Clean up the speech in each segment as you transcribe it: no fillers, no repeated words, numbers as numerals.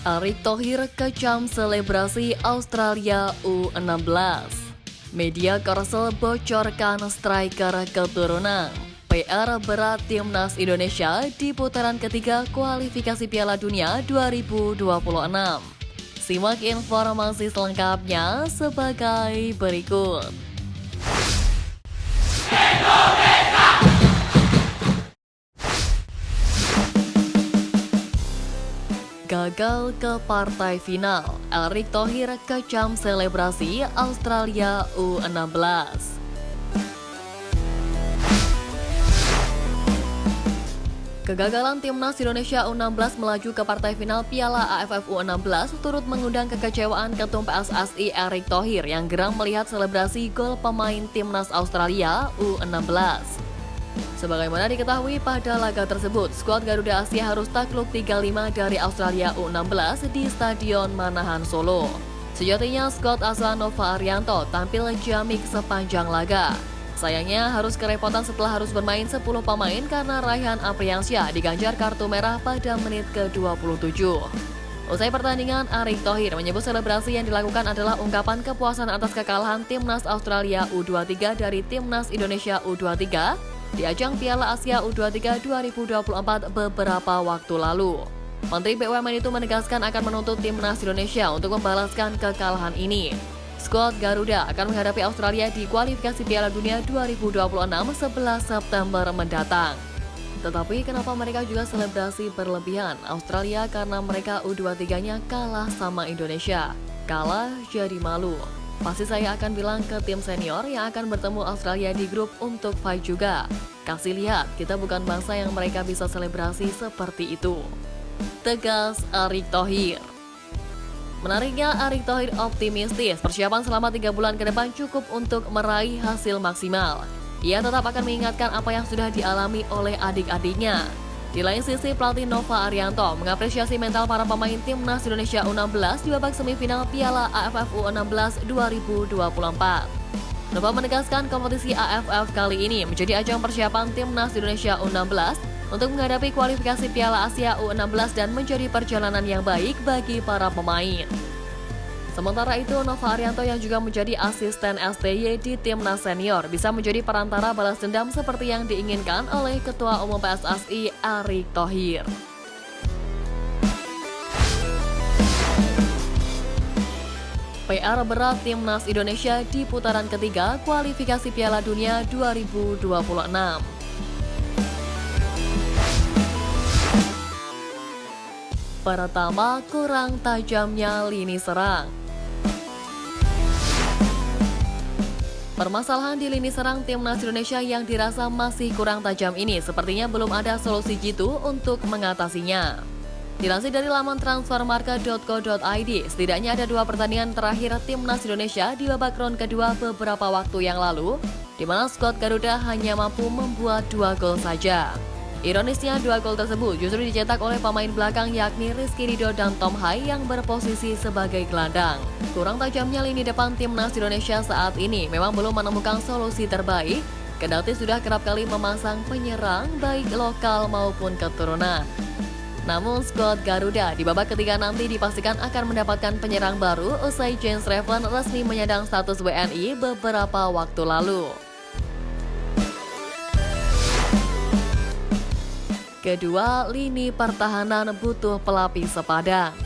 Erick Thohir kecam selebrasi Australia U16. Media Korsel bocorkan striker keturunan. PR berat Timnas Indonesia di putaran ketiga kualifikasi Piala Dunia 2026. Simak informasi selengkapnya sebagai berikut. Gagal ke partai final, Erick Thohir kecam selebrasi Australia U16. Kegagalan Timnas Indonesia U16 melaju ke partai final Piala AFF U16 turut mengundang kekecewaan Ketum PSSI Erick Thohir yang geram melihat selebrasi gol pemain Timnas Australia U16. Sebagaimana diketahui pada laga tersebut, skuad Garuda Asia harus takluk 3-5 dari Australia U16 di Stadion Manahan Solo. Sejatinya skuad asuhan Nova Arianto tampil jamik sepanjang laga. Sayangnya harus kerepotan setelah harus bermain 10 pemain karena Raihan Apriansyah diganjar kartu merah pada menit ke-27. Usai pertandingan, Erick Thohir menyebut selebrasi yang dilakukan adalah ungkapan kepuasan atas kekalahan Timnas Australia U23 dari Timnas Indonesia U23 di ajang Piala Asia U23 2024 beberapa waktu lalu. Menteri BUMN itu menegaskan akan menuntut Timnas Indonesia untuk membalaskan kekalahan ini. Skuad Garuda akan menghadapi Australia di kualifikasi Piala Dunia 2026 11 September mendatang. Tetapi kenapa mereka juga selebrasi berlebihan? Australia karena mereka U23-nya kalah sama Indonesia. Kalah jadi malu. Pasti saya akan bilang ke tim senior yang akan bertemu Australia di grup untuk fight juga. Kasih lihat, kita bukan bangsa yang mereka bisa selebrasi seperti itu. Tegas Erick Thohir. Menariknya, Erick Thohir optimistis persiapan selama 3 bulan ke depan cukup untuk meraih hasil maksimal. Ia tetap akan mengingatkan apa yang sudah dialami oleh adik-adiknya. Di lain sisi, pelatih Nova Arianto mengapresiasi mental para pemain Timnas Indonesia U16 di babak semifinal Piala AFF U16 2024. Nova menegaskan kompetisi AFF kali ini menjadi ajang persiapan Timnas Indonesia U16 untuk menghadapi kualifikasi Piala Asia U16 dan menjadi perjalanan yang baik bagi para pemain. Sementara itu, Nova Arianto yang juga menjadi asisten STY di Timnas Senior bisa menjadi perantara balas dendam seperti yang diinginkan oleh Ketua Umum PSSI Erick Thohir. PR berat Timnas Indonesia di putaran ketiga kualifikasi Piala Dunia 2026. Pertama, kurang tajamnya lini serang. Permasalahan di lini serang Timnas Indonesia yang dirasa masih kurang tajam ini sepertinya belum ada solusi jitu untuk mengatasinya. Dilansir dari laman transfermarkt.co.id, setidaknya ada 2 pertandingan terakhir Timnas Indonesia di babak ronde kedua beberapa waktu yang lalu, di mana skuad Garuda hanya mampu membuat 2 gol saja. Ironisnya, 2 gol tersebut justru dicetak oleh pemain belakang yakni Rizky Ridho dan Tom Hai yang berposisi sebagai gelandang. Kurang tajamnya lini depan Timnas Indonesia saat ini memang belum menemukan solusi terbaik, kendati sudah kerap kali memasang penyerang baik lokal maupun keturunan. Namun skuad Garuda di babak ketiga nanti dipastikan akan mendapatkan penyerang baru usai James Raven resmi menyandang status WNI beberapa waktu lalu. Kedua, lini pertahanan butuh pelapis sepadan.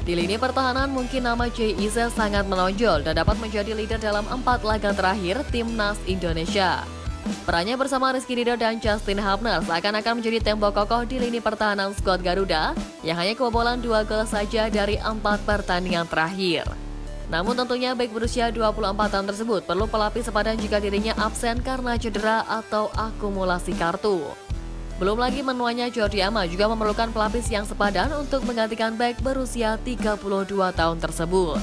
Di lini pertahanan mungkin nama Jay Ize sangat menonjol dan dapat menjadi leader dalam 4 laga terakhir Timnas Indonesia. Perannya bersama Rizky Ridho dan Justin Hubner seakan-akan menjadi tembok kokoh di lini pertahanan skuad Garuda yang hanya kebobolan 2 gol saja dari 4 pertandingan terakhir. Namun tentunya bek berusia 24 tahun tersebut perlu pelapis sepadan jika dirinya absen karena cedera atau akumulasi kartu. Belum lagi menuanya Jordi Ama juga memerlukan pelapis yang sepadan untuk menggantikan bek berusia 32 tahun tersebut.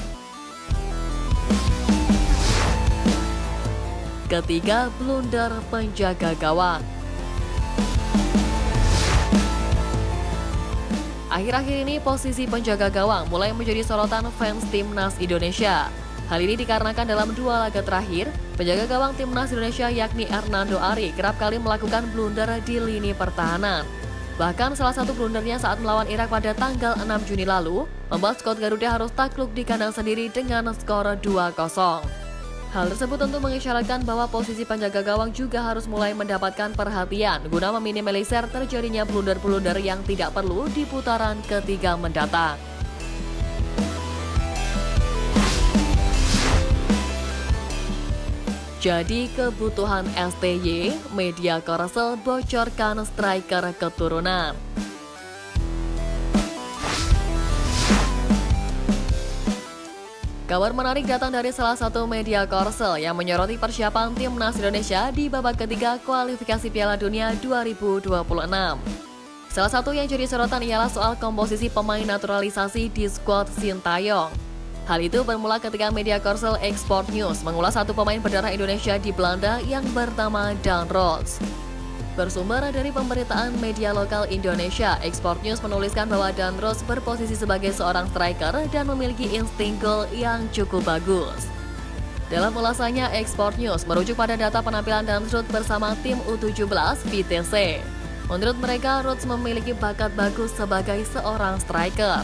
Ketiga, blunder penjaga gawang. Akhir-akhir ini posisi penjaga gawang mulai menjadi sorotan fans Timnas Indonesia. Hal ini dikarenakan dalam 2 laga terakhir, penjaga gawang timnas Indonesia yakni Hernando Ari kerap kali melakukan blunder di lini pertahanan. Bahkan salah satu blundernya saat melawan Irak pada tanggal 6 Juni lalu, membuat skuad Garuda harus takluk di kandang sendiri dengan skor 2-0. Hal tersebut tentu mengisyaratkan bahwa posisi penjaga gawang juga harus mulai mendapatkan perhatian guna meminimalisir terjadinya blunder-blunder yang tidak perlu di putaran ketiga mendatang. Jadi kebutuhan STY, media Korsel bocorkan striker keturunan. Kabar menarik datang dari salah satu media Korsel yang menyoroti persiapan timnas Indonesia di babak ketiga kualifikasi Piala Dunia 2026. Salah satu yang jadi sorotan ialah soal komposisi pemain naturalisasi di skuad Sintayong. Hal itu bermula ketika media Korsel Export News mengulas satu pemain berdarah Indonesia di Belanda yang bernama Dan Roos. Bersumber dari pemberitaan media lokal Indonesia, Export News menuliskan bahwa Dan Roos berposisi sebagai seorang striker dan memiliki insting gol yang cukup bagus. Dalam ulasannya, Export News merujuk pada data penampilan Dan Roos bersama tim U17 VTC. Menurut mereka, Roos memiliki bakat bagus sebagai seorang striker.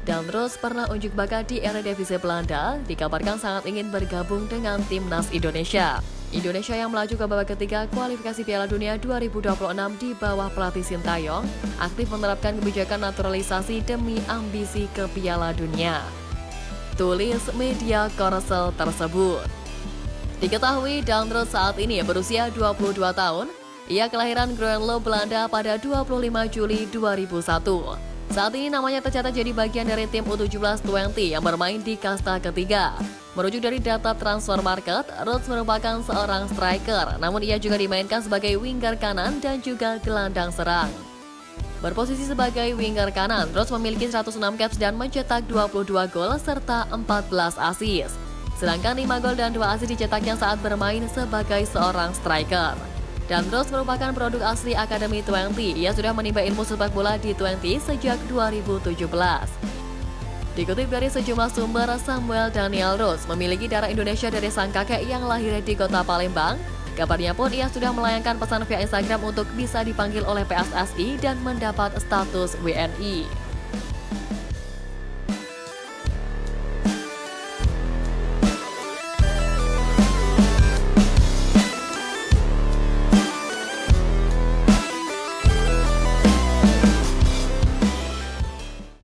Dan Roos pernah unjuk bakat di Eredivisie Belanda, dikabarkan sangat ingin bergabung dengan timnas Indonesia. Indonesia yang melaju ke babak ketiga kualifikasi Piala Dunia 2026 di bawah pelatih Sintayong aktif menerapkan kebijakan naturalisasi demi ambisi ke Piala Dunia. Tulis media Korsel tersebut. Diketahui Dan Roos saat ini berusia 22 tahun. Ia kelahiran Groenlo, Belanda pada 25 Juli 2001. Saat ini namanya tercatat jadi bagian dari tim U17-20 yang bermain di kasta ketiga. Merujuk dari data transfer market, Roos merupakan seorang striker, namun ia juga dimainkan sebagai winger kanan dan juga gelandang serang. Berposisi sebagai winger kanan, Roos memiliki 106 caps dan mencetak 22 gol serta 14 assist. Sedangkan 5 gol dan 2 assist dicetaknya saat bermain sebagai seorang striker. Dan Roos merupakan produk asli Akademi 20. Ia sudah menimba ilmu sepak bola di 20 sejak 2017. Dikutip dari sejumlah sumber, Samuel Daniel Roos memiliki darah Indonesia dari sang kakek yang lahir di kota Palembang. Kabarnya pun ia sudah melayangkan pesan via Instagram untuk bisa dipanggil oleh PSSI dan mendapat status WNI.